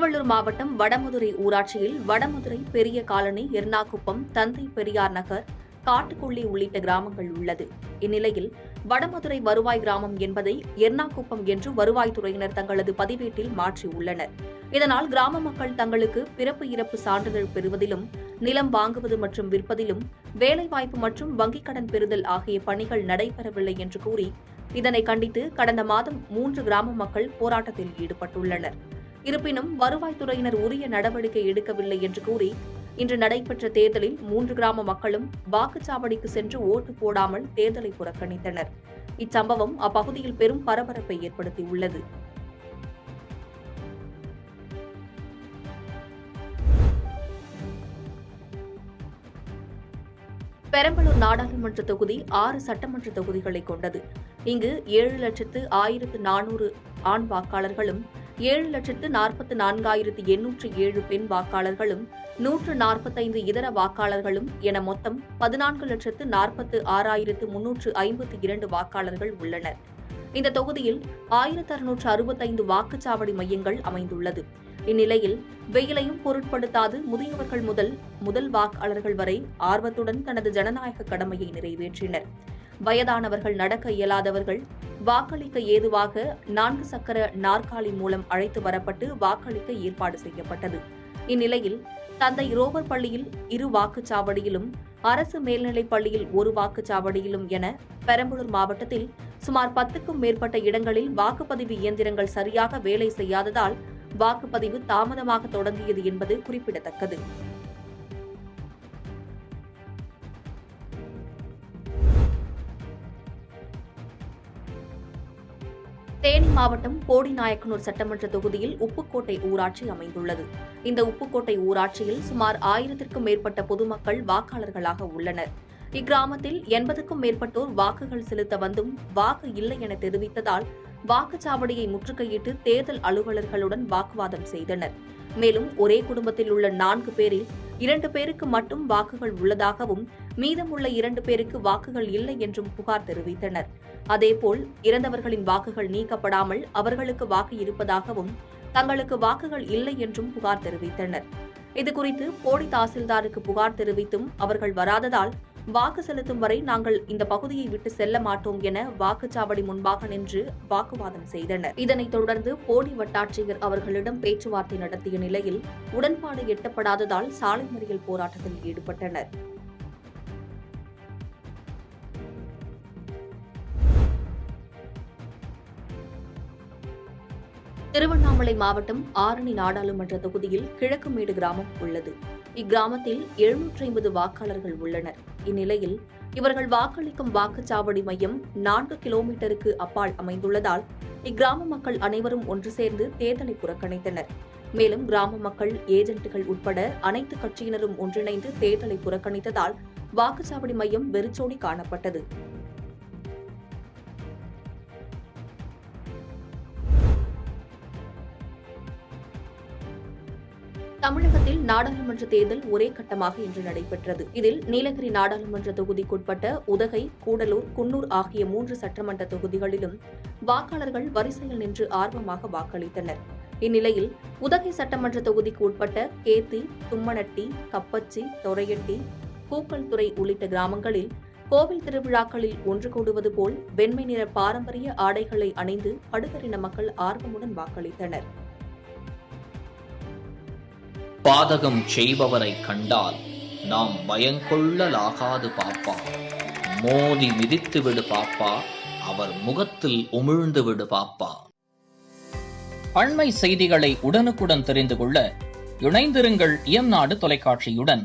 திருவள்ளூர் மாவட்டம் வடமதுரை ஊராட்சியில் வடமதுரை பெரிய காலனி, எர்ணாகுப்பம், தந்தை பெரியார் நகர், காட்டுக்குள்ளி உள்ளிட்ட கிராமங்கள் உள்ளது. இந்நிலையில் வடமதுரை வருவாய் கிராமம் என்பதை எர்ணாகுப்பம் என்று வருவாய்த்துறையினர் தங்களது பதிவேட்டில் மாற்றியுள்ளனர். இதனால் கிராம மக்கள் தங்களுக்கு பிறப்பு இறப்பு சான்றிதழ் பெறுவதிலும், நிலம் வாங்குவது மற்றும் விற்பதிலும், வேலைவாய்ப்பு மற்றும் வங்கிக் கடன் பெறுதல் ஆகிய பணிகள் நடைபெறவில்லை என்று கூறி இதனை கண்டித்து கடந்த மாதம் 3 கிராம மக்கள் போராட்டத்தில் ஈடுபட்டுள்ளனர். இருப்பினும் வருவாய்த்துறையினர் உரிய நடவடிக்கை எடுக்கவில்லை என்று கூறி இன்று நடைபெற்ற தேர்தலில் 3 கிராம மக்களும் வாக்குச்சாவடிக்கு சென்று ஓட்டு போடாமல் தேர்தலை புறக்கணித்தனர். இச்சம்பவம் அப்பகுதியில் பெரும் பரபரப்பை ஏற்படுத்தியுள்ளது. பெரம்பலூர் நாடாளுமன்ற தொகுதி 6 சட்டமன்ற தொகுதிகளை கொண்டது. இங்கு 7,10,400 ஆண் வாக்காளர்களும், 7,44,807 பெண் வாக்காளர்களும், 145 இதர வாக்காளர்களும் என மொத்தம் 14,46,352 வாக்காளர்கள் உள்ளனர். இந்த தொகுதியில் 1,665 வாக்குச்சாவடி மையங்கள் அமைந்துள்ளது. இந்நிலையில் வெயிலையும் பொருட்படுத்தாது முதியவர்கள் முதல் வாக்காளர்கள் வரை ஆர்வத்துடன் தனது ஜனநாயக கடமையை நிறைவேற்றினர். வயதானவர்கள், நடக்க இயலாதவர்கள் வாக்களிக்க ஏதுவாக 4 சக்கர நாற்காலி மூலம் அழைத்து வரப்பட்டு வாக்களிக்க ஏற்பாடு செய்யப்பட்டது. இந்நிலையில் தந்தை ரோவர் பள்ளியில் 2 வாக்குச்சாவடியிலும், அரசு மேல்நிலைப் பள்ளியில் 1 வாக்குச்சாவடியிலும் என பெரம்பலூர் மாவட்டத்தில் சுமார் 10க்கும் மேற்பட்ட இடங்களில் வாக்குப்பதிவு இயந்திரங்கள் சரியாக வேலை செய்யாததால் வாக்குப்பதிவு தாமதமாக தொடங்கியது என்பது குறிப்பிடத்தக்கது. தேனி மாவட்டம் போடிநாயக்கனூர் சட்டமன்ற தொகுதியில் உப்புக்கோட்டை ஊராட்சி அமைந்துள்ளது. இந்த உப்புக்கோட்டை ஊராட்சியில் சுமார் 1000க்கும் மேற்பட்ட பொதுமக்கள் வாக்காளர்களாக உள்ளனர். இக்கிராமத்தில் 80க்கும் மேற்பட்டோர் வாக்குகள் செலுத்த வந்தும் வாக்கு இல்லை என தெரிவித்ததால் வாக்குச்சாவடியை முற்றுகையிட்டு தேர்தல் அலுவலர்களுடன் வாக்குவாதம் செய்தனர். மேலும் ஒரே குடும்பத்தில் உள்ள 4 பேரில் 2 பேருக்கு மட்டும் வாக்குகள் உள்ளதாகவும், மீதமுள்ள 2 பேருக்கு வாக்குகள் இல்லை என்றும் புகார் தெரிவித்தனர். அதேபோல் இறந்தவர்களின் வாக்குகள் நீக்கப்படாமல் அவர்களுக்கு வாக்கு இருப்பதாகவும், தங்களுக்கு வாக்குகள் இல்லை என்றும் புகார் தெரிவித்தனர். இதுகுறித்து போடி தாசில்தாருக்கு புகார் தெரிவித்தும் அவர்கள் வராததால் வாக்கு செலுத்தும் வரை நாங்கள் இந்த பகுதியை விட்டு செல்ல மாட்டோம் என வாக்குச்சாவடி முன்பாக நின்று வாக்குவாதம் செய்தனர். இதனைத் தொடர்ந்து போடி வட்டாட்சியர் அவர்களிடம் பேச்சுவார்த்தை நடத்திய நிலையில் உடன்பாடு எட்டப்படாததால் சாலை மறியல் போராட்டத்தில் ஈடுபட்டனர். திருவண்ணாமலை மாவட்டம் ஆரணி நாடாளுமன்ற தொகுதியில் கிழக்குமேடு கிராமம் உள்ளது. இக்கிராமத்தில் 750 வாக்காளர்கள் உள்ளனர். இந்நிலையில் இவர்கள் வாக்களிக்கும் வாக்குச்சாவடி மையம் 4 கிலோமீட்டருக்கு அப்பால் அமைந்துள்ளதால் இக்கிராம மக்கள் அனைவரும் ஒன்று சேர்ந்து தேர்தலை புறக்கணித்தனர். மேலும் கிராம மக்கள், ஏஜென்ட்டுகள் உட்பட அனைத்து கட்சியினரும் ஒன்றிணைந்து தேர்தலை புறக்கணித்ததால் வாக்குச்சாவடி மையம் வெறிச்சோடி காணப்பட்டது. தமிழகத்தில் நாடாளுமன்ற தேர்தல் ஒரே கட்டமாக இன்று நடைபெற்றது. இதில் நீலகிரி நாடாளுமன்ற தொகுதிக்குட்பட்ட உதகை, கூடலூர், குன்னூர் ஆகிய 3 சட்டமன்ற தொகுதிகளிலும் வாக்காளர்கள் வரிசையில் நின்று ஆர்வமாக வாக்களித்தனர். இந்நிலையில் உதகை சட்டமன்ற தொகுதிக்கு உட்பட்ட கேத்தி, தும்மனட்டி, கப்பச்சி, தொரையட்டி, பூக்கல்துறை உள்ளிட்ட கிராமங்களில் கோவில் திருவிழாக்களில் ஒன்று கூடுவது போல் வெண்மை நிற பாரம்பரிய ஆடைகளை அணிந்து படுகரின மக்கள் ஆர்வமுடன் வாக்களித்தனர். பாதகம் செய்பவரை கண்டால் நாம் பயங்கொள்ளலாகாது பாப்பா, மோதி மிதித்து விடு பாப்பா, அவர் முகத்தில் உமிழ்ந்து விடு பாப்பா. அண்மை செய்திகளை உடனுக்குடன் தெரிந்து கொள்ள இணைந்திருங்கள் இயம்நாடு தொலைக்காட்சியுடன்.